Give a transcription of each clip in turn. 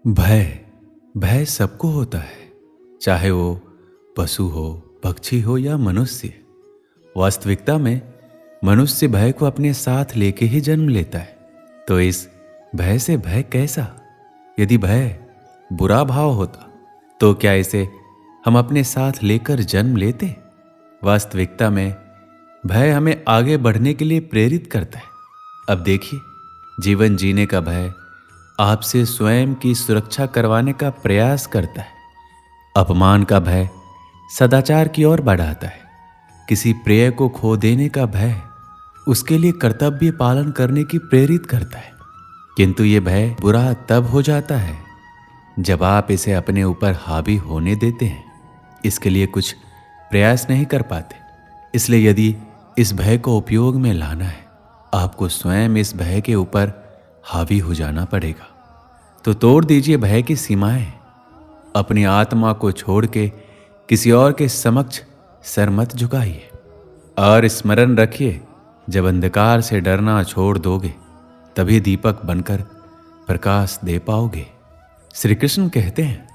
भय भय सबको होता है, चाहे वो पशु हो, पक्षी हो या मनुष्य। वास्तविकता में मनुष्य भय को अपने साथ लेके ही जन्म लेता है। तो इस भय से भय कैसा? यदि भय बुरा भाव होता तो क्या इसे हम अपने साथ लेकर जन्म लेते? वास्तविकता में भय हमें आगे बढ़ने के लिए प्रेरित करता है। अब देखिए, जीवन जीने का भय आपसे स्वयं की सुरक्षा करवाने का प्रयास करता है। अपमान का भय सदाचार की ओर बढ़ाता है। किसी प्रिय को खो देने का भय उसके लिए कर्तव्य पालन करने की प्रेरित करता है। किंतु ये भय बुरा तब हो जाता है जब आप इसे अपने ऊपर हावी होने देते हैं, इसके लिए कुछ प्रयास नहीं कर पाते। इसलिए यदि इस भय को उपयोग में लाना है, आपको स्वयं इस भय के ऊपर हावी हो जाना पड़ेगा। तो तोड़ दीजिए भय की सीमाएं। अपनी आत्मा को छोड़ के किसी और के समक्ष सर मत झुकाइए। और स्मरण रखिए, जब अंधकार से डरना छोड़ दोगे तभी दीपक बनकर प्रकाश दे पाओगे। श्री कृष्ण कहते हैं,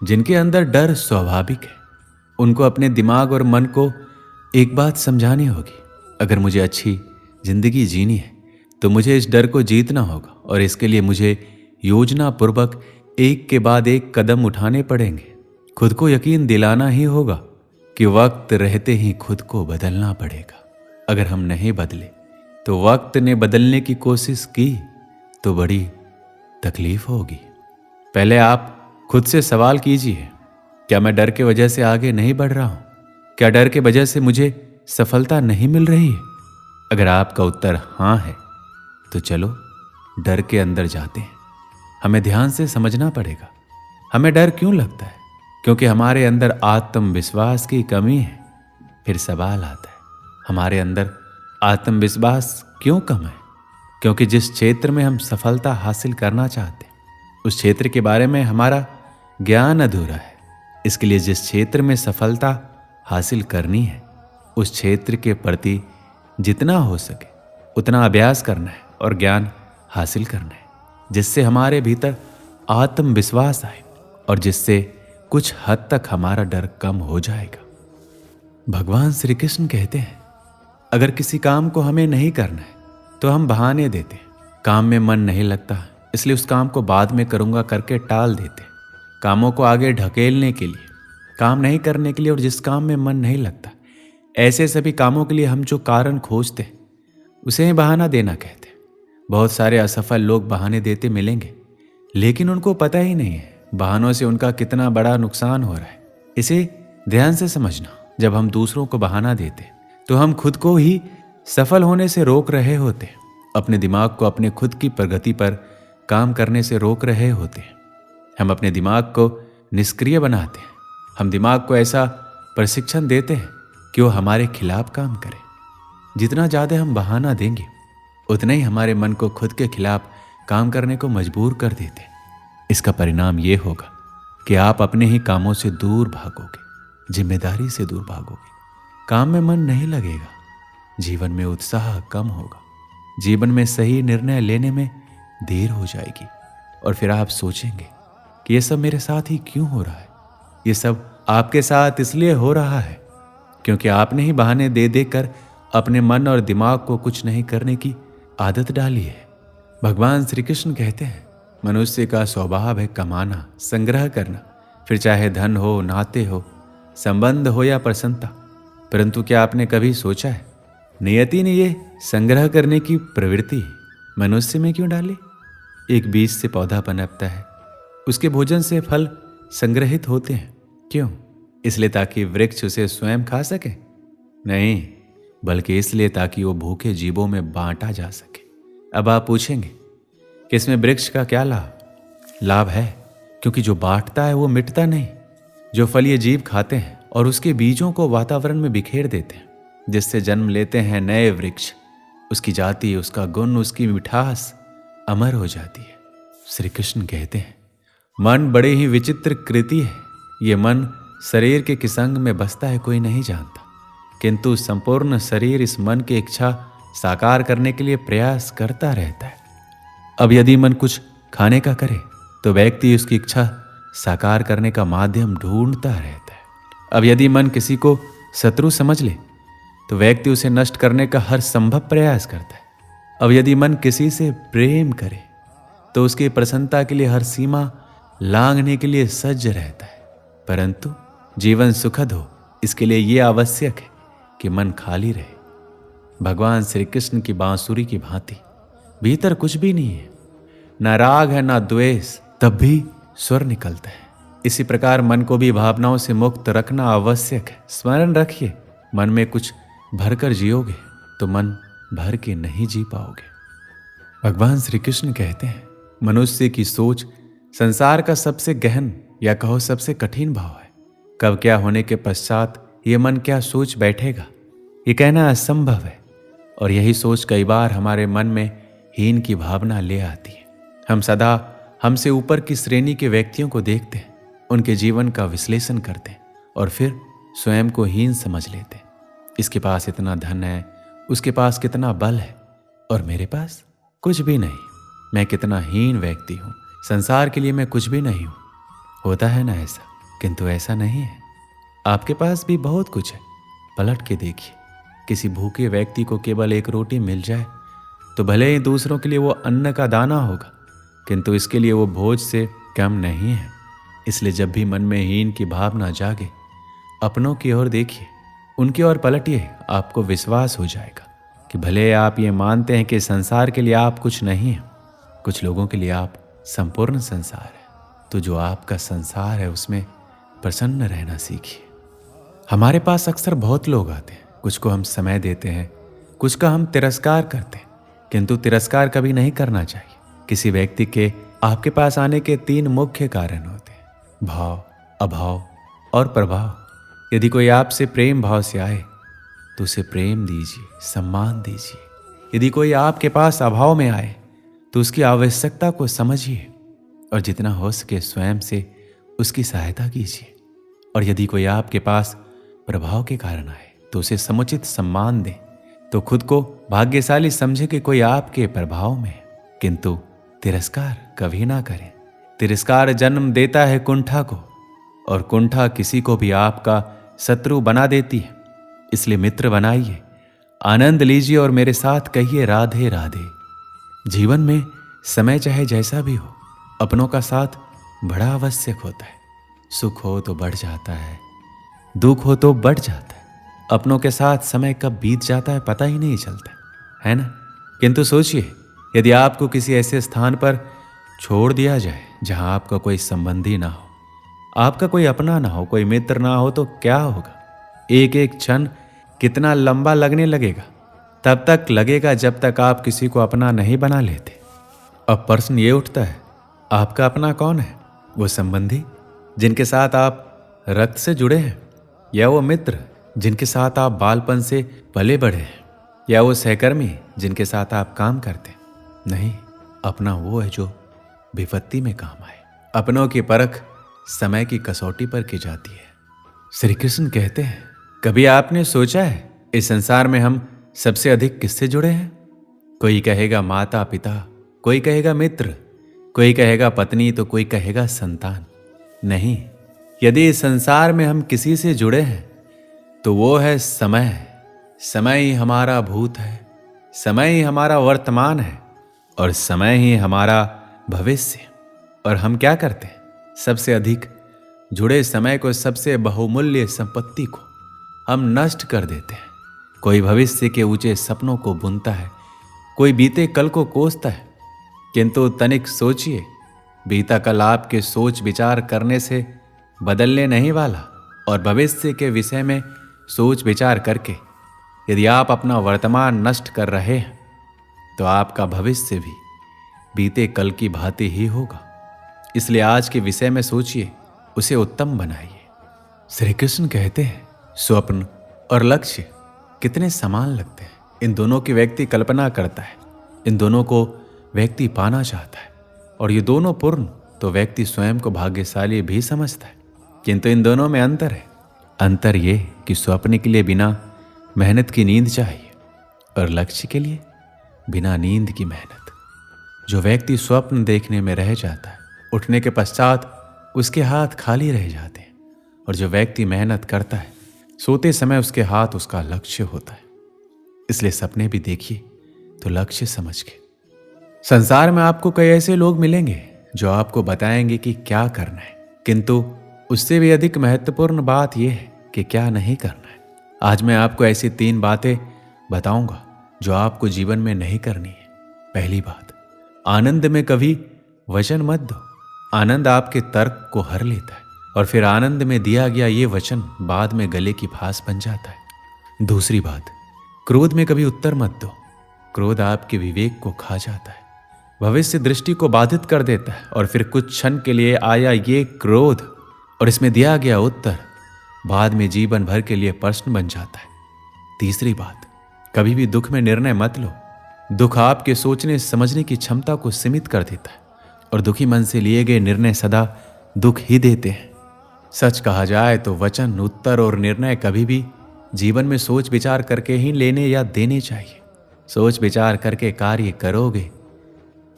जिनके अंदर डर स्वाभाविक है उनको अपने दिमाग और मन को एक बात समझानी होगी। अगर मुझे अच्छी जिंदगी जीनी है तो मुझे इस डर को जीतना होगा, और इसके लिए मुझे योजना पूर्वक एक के बाद एक कदम उठाने पड़ेंगे। खुद को यकीन दिलाना ही होगा कि वक्त रहते ही खुद को बदलना पड़ेगा। अगर हम नहीं बदले तो वक्त ने बदलने की कोशिश की तो बड़ी तकलीफ होगी। पहले आप खुद से सवाल कीजिए, क्या मैं डर के वजह से आगे नहीं बढ़ रहा हूं? क्या डर के वजह से मुझे सफलता नहीं मिल रही है? अगर आपका उत्तर हां है तो चलो डर के अंदर जाते हैं। हमें ध्यान से समझना पड़ेगा, हमें डर क्यों लगता है? क्योंकि हमारे अंदर आत्मविश्वास की कमी है। फिर सवाल आता है, हमारे अंदर आत्मविश्वास क्यों कम है? क्योंकि जिस क्षेत्र में हम सफलता हासिल करना चाहते हैं उस क्षेत्र के बारे में हमारा ज्ञान अधूरा है। इसके लिए जिस क्षेत्र में सफलता हासिल करनी है उस क्षेत्र के प्रति जितना हो सके उतना अभ्यास करना है और ज्ञान हासिल करना है, जिससे हमारे भीतर आत्मविश्वास आए और जिससे कुछ हद तक हमारा डर कम हो जाएगा। भगवान श्री कृष्ण कहते हैं, अगर किसी काम को हमें नहीं करना है तो हम बहाने देते हैं। काम में मन नहीं लगता इसलिए उस काम को बाद में करूंगा करके टाल देते हैं। कामों को आगे ढकेलने के लिए, काम नहीं करने के लिए, और जिस काम में मन नहीं लगता ऐसे सभी कामों के लिए हम जो कारण खोजते हैं उसे ही बहाना देना कहते हैं। बहुत सारे असफल लोग बहाने देते मिलेंगे, लेकिन उनको पता ही नहीं है बहानों से उनका कितना बड़ा नुकसान हो रहा है। इसे ध्यान से समझना, जब हम दूसरों को बहाना देते तो हम खुद को ही सफल होने से रोक रहे होते हैं। अपने दिमाग को अपने खुद की प्रगति पर काम करने से रोक रहे होते हैं। हम अपने दिमाग को निष्क्रिय बनाते हैं। हम दिमाग को ऐसा प्रशिक्षण देते हैं कि वो हमारे खिलाफ काम करे। जितना ज़्यादा हम बहाना देंगे उतना ही हमारे मन को खुद के खिलाफ काम करने को मजबूर कर देते हैं। इसका परिणाम ये होगा कि आप अपने ही कामों से दूर भागोगे, जिम्मेदारी से दूर भागोगे, काम में मन नहीं लगेगा, जीवन में उत्साह कम होगा, जीवन में सही निर्णय लेने में देर हो जाएगी, और फिर आप सोचेंगे कि ये सब मेरे साथ ही क्यों हो रहा है। ये सब आपके साथ इसलिए हो रहा है क्योंकि आपने ही बहाने दे देकर अपने मन और दिमाग को कुछ नहीं करने की आदत डाली है। भगवान श्री कृष्ण कहते हैं, मनुष्य का स्वभाव है कमाना, संग्रह करना, फिर चाहे धन हो, नाते हो, संबंध हो या प्रसन्नता। परंतु क्या आपने कभी सोचा है, नियति ने ये संग्रह करने की प्रवृत्ति मनुष्य में क्यों डाली? एक बीज से पौधा पनपता है, उसके भोजन से फल संग्रहित होते हैं। क्यों? इसलिए ताकि वृक्ष उसे स्वयं खा सके? नहीं, बल्कि इसलिए ताकि वो भूखे जीवों में बांटा जा सके। अब आप पूछेंगे कि इसमें वृक्ष का क्या लाभ है? क्योंकि जो बांटता है वो मिटता नहीं। जो फल ये जीव खाते हैं और उसके बीजों को वातावरण में बिखेर देते हैं, जिससे जन्म लेते हैं नए वृक्ष, उसकी जाति, उसका गुण, उसकी मिठास अमर हो जाती है। श्री कृष्ण कहते हैं, मन बड़े ही विचित्र कृति है। ये मन शरीर के किस अंग में बसता है कोई नहीं जानता, किंतु संपूर्ण शरीर इस मन की इच्छा साकार करने के लिए प्रयास करता रहता है। अब यदि मन कुछ खाने का करे तो व्यक्ति उसकी इच्छा साकार करने का माध्यम ढूंढता रहता है। अब यदि मन किसी को शत्रु समझ ले तो व्यक्ति उसे नष्ट करने का हर संभव प्रयास करता है। अब यदि मन किसी से प्रेम करे तो उसकी प्रसन्नता के लिए हर सीमा लांघने के लिए सज्ज रहता है। परंतु जीवन सुखद हो इसके लिए यह आवश्यक है कि मन खाली रहे। भगवान श्री कृष्ण की बांसुरी की भांति भीतर कुछ भी नहीं है, ना राग है ना द्वेष, तब भी स्वर निकलता है। इसी प्रकार मन को भी भावनाओं से मुक्त रखना आवश्यक है। स्मरण रखिए, मन में कुछ भरकर जियोगे तो मन भर के नहीं जी पाओगे। भगवान श्री कृष्ण कहते हैं, मनुष्य की सोच संसार का सबसे गहन या कहो सबसे कठिन भाव है। कब क्या होने के पश्चात ये मन क्या सोच बैठेगा ये कहना असंभव है। और यही सोच कई बार हमारे मन में हीन की भावना ले आती है। हम सदा हमसे ऊपर की श्रेणी के व्यक्तियों को देखते हैं, उनके जीवन का विश्लेषण करते हैं और फिर स्वयं को हीन समझ लेते हैं। इसके पास इतना धन है, उसके पास कितना बल है और मेरे पास कुछ भी नहीं। मैं कितना हीन व्यक्ति हूँ, संसार के लिए मैं कुछ भी नहीं हूँ। होता है ना ऐसा, किंतु ऐसा नहीं है। आपके पास भी बहुत कुछ है। पलट के देखिए, किसी भूखे व्यक्ति को केवल एक रोटी मिल जाए तो भले ही दूसरों के लिए वो अन्न का दाना होगा, किंतु इसके लिए वो भोज से कम नहीं है। इसलिए जब भी मन में हीन की भावना जागे, अपनों की ओर देखिए, उनकी ओर पलटिए। आपको विश्वास हो जाएगा कि भले आप ये मानते हैं कि संसार के लिए आप कुछ नहीं हैं, कुछ लोगों के लिए आप संपूर्ण संसार है, तो जो आपका संसार है उसमें प्रसन्न रहना सीखिए। हमारे पास अक्सर बहुत लोग आते हैं, कुछ को हम समय देते हैं, कुछ का हम तिरस्कार करते हैं, किंतु तिरस्कार कभी नहीं करना चाहिए। किसी व्यक्ति के आपके पास आने के 3 मुख्य कारण होते हैं, भाव, अभाव और प्रभाव। यदि कोई आपसे प्रेम भाव से आए तो उसे प्रेम दीजिए, सम्मान दीजिए। यदि कोई आपके पास अभाव में आए तो उसकी आवश्यकता को समझिए और जितना हो सके स्वयं से उसकी सहायता कीजिए। और यदि कोई आपके पास प्रभाव के कारण आए तो उसे समुचित सम्मान दें। तो खुद को भाग्यशाली समझे कि कोई आपके प्रभाव में है, किंतु तिरस्कार कभी ना करें। तिरस्कार जन्म देता है कुंठा को, और कुंठा किसी को भी आपका शत्रु बना देती है। इसलिए मित्र बनाइए, आनंद लीजिए और मेरे साथ कहिए राधे राधे। जीवन में समय चाहे जैसा भी हो, अपनों का साथ बड़ा आवश्यक होता है। सुख हो तो बढ़ जाता है, दुख हो तो बढ़ जाता है। अपनों के साथ समय कब बीत जाता है पता ही नहीं चलता है ना। किंतु सोचिए, यदि आपको किसी ऐसे स्थान पर छोड़ दिया जाए जहां आपका कोई संबंधी ना हो, आपका कोई अपना ना हो, कोई मित्र ना हो, तो क्या होगा? एक एक क्षण कितना लंबा लगने लगेगा। तब तक लगेगा जब तक आप किसी को अपना नहीं बना लेते। अब प्रश्न ये उठता है, आपका अपना कौन है? वो संबंधी जिनके साथ आप रक्त से जुड़े हैं, या वो मित्र जिनके साथ आप बालपन से पले बढ़े हैं, या वो सहकर्मी जिनके साथ आप काम करते हैं? नहीं, अपना वो है जो विपत्ति में काम आए। अपनों की परख समय की कसौटी पर की जाती है। श्री कृष्ण कहते हैं, कभी आपने सोचा है इस संसार में हम सबसे अधिक किससे जुड़े हैं? कोई कहेगा माता पिता, कोई कहेगा मित्र, कोई कहेगा पत्नी, तो कोई कहेगा संतान। नहीं, यदि इस संसार में हम किसी से जुड़े हैं तो वो है समय। समय ही हमारा भूत है, समय ही हमारा वर्तमान है और समय ही हमारा भविष्य। और हम क्या करते हैं? सबसे अधिक जुड़े समय को, सबसे बहुमूल्य संपत्ति को हम नष्ट कर देते हैं। कोई भविष्य के ऊंचे सपनों को बुनता है, कोई बीते कल को कोसता है, किंतु तनिक सोचिए, बीता कल आपके सोच विचार करने से बदलने नहीं वाला। और भविष्य के विषय में सोच विचार करके यदि आप अपना वर्तमान नष्ट कर रहे हैं तो आपका भविष्य भी बीते कल की भांति ही होगा। इसलिए आज के विषय में सोचिए, उसे उत्तम बनाइए। श्री कृष्ण कहते हैं, स्वप्न और लक्ष्य कितने समान लगते हैं। इन दोनों की व्यक्ति कल्पना करता है, इन दोनों को व्यक्ति पाना चाहता है, और ये दोनों पूर्ण तो व्यक्ति स्वयं को भाग्यशाली भी समझता है। किंतु इन दोनों में अंतर है। अंतर ये कि स्वप्न के लिए बिना मेहनत की नींद चाहिए और लक्ष्य के लिए बिना नींद की मेहनत। जो व्यक्ति स्वप्न देखने में रह जाता है उठने के पश्चात उसके हाथ खाली रह जाते हैं। और जो व्यक्ति मेहनत करता है, सोते समय उसके हाथ उसका लक्ष्य होता है। इसलिए सपने भी देखिए तो लक्ष्य समझ के। संसार में आपको कई ऐसे लोग मिलेंगे जो आपको बताएंगे कि क्या करना है, किंतु उससे भी अधिक महत्वपूर्ण बात यह है कि क्या नहीं करना है। आज मैं आपको ऐसी 3 बातें बताऊंगा जो आपको जीवन में नहीं करनी है। पहली बात, आनंद में कभी वचन मत दो। आनंद आपके तर्क को हर लेता है और फिर आनंद में दिया गया ये वचन बाद में गले की फांस बन जाता है। दूसरी बात, क्रोध में कभी उत्तर मत दो। क्रोध आपके विवेक को खा जाता है, भविष्य दृष्टि को बाधित कर देता है और फिर कुछ क्षण के लिए आया ये क्रोध और इसमें दिया गया उत्तर बाद में जीवन भर के लिए प्रश्न बन जाता है। तीसरी बात, कभी भी दुख में निर्णय मत लो। दुख आपके सोचने समझने की क्षमता को सीमित कर देता है और दुखी मन से लिए गए निर्णय सदा दुख ही देते हैं। सच कहा जाए तो वचन, उत्तर और निर्णय कभी भी जीवन में सोच विचार करके ही लेने या देने चाहिए। सोच विचार करके कार्य करोगे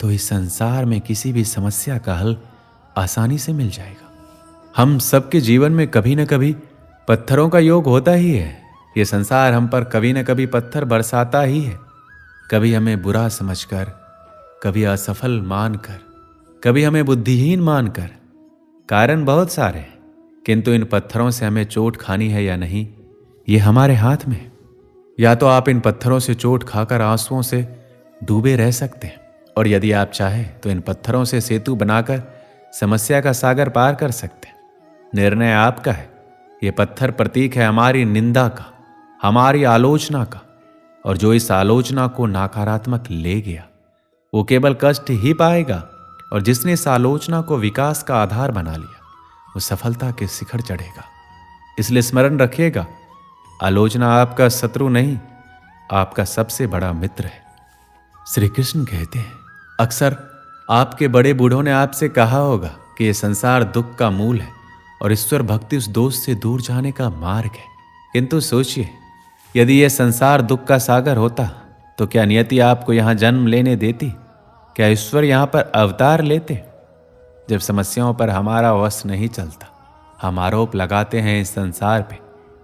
तो इस संसार में किसी भी समस्या का हल आसानी से मिल जाएगा। हम सबके जीवन में कभी न कभी पत्थरों का योग होता ही है। ये संसार हम पर कभी न कभी पत्थर बरसाता ही है, कभी हमें बुरा समझकर, कभी असफल मानकर, कभी हमें बुद्धिहीन मानकर। कारण बहुत सारे हैं, किंतु इन पत्थरों से हमें चोट खानी है या नहीं, ये हमारे हाथ में है। या तो आप इन पत्थरों से चोट खाकर आंसुओं से डूबे रह सकते हैं, और यदि आप चाहें तो इन पत्थरों से सेतु बनाकर समस्या का सागर पार कर सकते हैं। निर्णय आपका है। ये पत्थर प्रतीक है हमारी निंदा का, हमारी आलोचना का, और जो इस आलोचना को नकारात्मक ले गया वो केवल कष्ट ही पाएगा, और जिसने इस आलोचना को विकास का आधार बना लिया वो सफलता के शिखर चढ़ेगा। इसलिए स्मरण रखिएगा, आलोचना आपका शत्रु नहीं, आपका सबसे बड़ा मित्र है। श्री कृष्ण कहते हैं, अक्सर आपके बड़े बूढ़ों ने आपसे कहा होगा कि यह संसार दुख का मूल है और ईश्वर भक्ति उस दोष से दूर जाने का मार्ग है। किंतु सोचिए, यदि यह संसार दुख का सागर होता तो क्या नियति आपको यहां जन्म लेने देती? क्या ईश्वर यहां पर अवतार लेते? जब समस्याओं पर हमारा वश नहीं चलता, हम आरोप लगाते हैं इस संसार पे,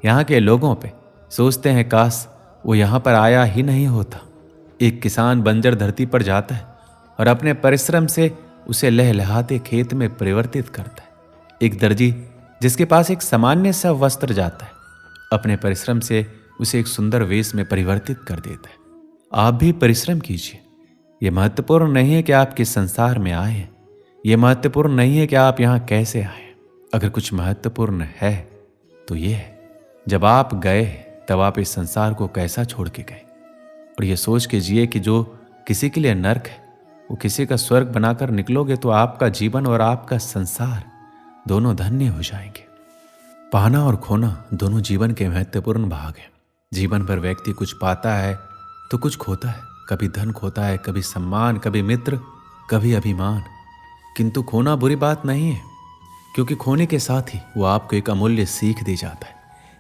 यहाँ के लोगों पे, सोचते हैं काश वो यहाँ पर आया ही नहीं होता। एक किसान बंजर धरती पर जाता है और अपने परिश्रम से उसे लहलहाते खेत में परिवर्तित करता है। एक दर्जी जिसके पास एक सामान्य सा वस्त्र जाता है, अपने परिश्रम से उसे एक सुंदर वेश में परिवर्तित कर देता है। आप भी परिश्रम कीजिए। यह महत्वपूर्ण नहीं है कि आप किस संसार में आए हैं, यह महत्वपूर्ण नहीं है कि आप यहाँ कैसे आए। अगर कुछ महत्वपूर्ण है तो यह है, जब आप गए तब आप इस संसार को कैसा छोड़ के गए। और यह सोच के जिए कि जो किसी के लिए नर्क है वो किसी का स्वर्ग बनाकर निकलोगे तो आपका जीवन और आपका संसार दोनों धन्य हो जाएंगे। पाना और खोना दोनों जीवन के महत्वपूर्ण भाग हैं। जीवन भर व्यक्ति कुछ पाता है तो कुछ खोता है। कभी धन खोता है, कभी सम्मान, कभी मित्र, कभी अभिमान। किंतु खोना बुरी बात नहीं है, क्योंकि खोने के साथ ही वो आपको एक अमूल्य सीख दे जाता है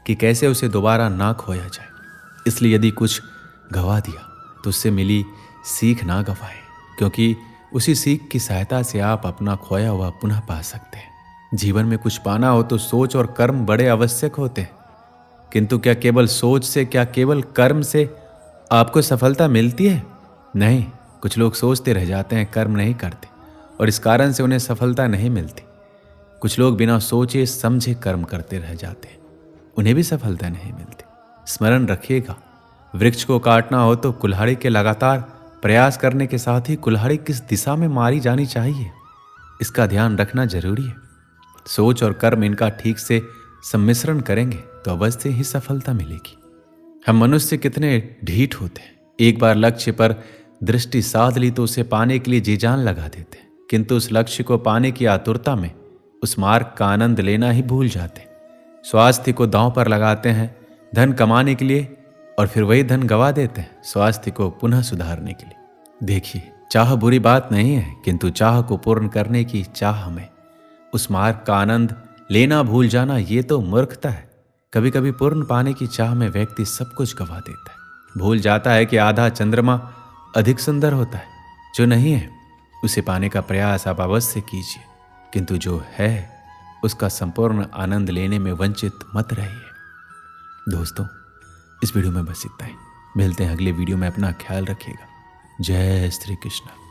कि कैसे उसे दोबारा ना खोया जाए। इसलिए यदि कुछ गवा दिया तो उससे मिली सीख ना गवाएं, क्योंकि उसी सीख की सहायता से आप अपना खोया हुआ पुनः पा सकते हैं। जीवन में कुछ पाना हो तो सोच और कर्म बड़े आवश्यक होते हैं, किंतु क्या केवल सोच से, क्या केवल कर्म से आपको सफलता मिलती है? नहीं। कुछ लोग सोचते रह जाते हैं, कर्म नहीं करते, और इस कारण से उन्हें सफलता नहीं मिलती। कुछ लोग बिना सोचे समझे कर्म करते रह जाते हैं, उन्हें भी सफलता नहीं मिलती। स्मरण रखिएगा, वृक्ष को काटना हो तो कुल्हाड़ी के लगातार प्रयास करने के साथ ही कुल्हाड़ी किस दिशा में मारी जानी चाहिए, इसका ध्यान रखना जरूरी है। सोच और कर्म इनका ठीक से सम्मिश्रण करेंगे तो अवश्य ही सफलता मिलेगी। हम मनुष्य कितने ढीठ होते हैं। एक बार लक्ष्य पर दृष्टि साध ली तो उसे पाने के लिए जी जान लगा देते हैं, किंतु उस लक्ष्य को पाने की आतुरता में उस मार्ग का आनंद लेना ही भूल जाते हैं। स्वास्थ्य को दांव पर लगाते हैं धन कमाने के लिए, और फिर वही धन गवा देते हैं स्वास्थ्य को पुनः सुधारने के लिए। देखिए, चाह बुरी बात नहीं है, किंतु चाह को पूर्ण करने की चाह में उस मार्ग का आनंद लेना भूल जाना, ये तो मूर्खता है। कभी कभी पूर्ण पाने की चाह में व्यक्ति सब कुछ गवा देता है, भूल जाता है कि आधा चंद्रमा अधिक सुंदर होता है। जो नहीं है उसे पाने का प्रयास आप अवश्य कीजिए। किंतु जो है उसका संपूर्ण आनंद लेने में वंचित मत रहिए। दोस्तों, इस वीडियो में बस इतना ही। मिलते हैं अगले वीडियो में। अपना ख्याल रखिएगा। जय श्री कृष्ण।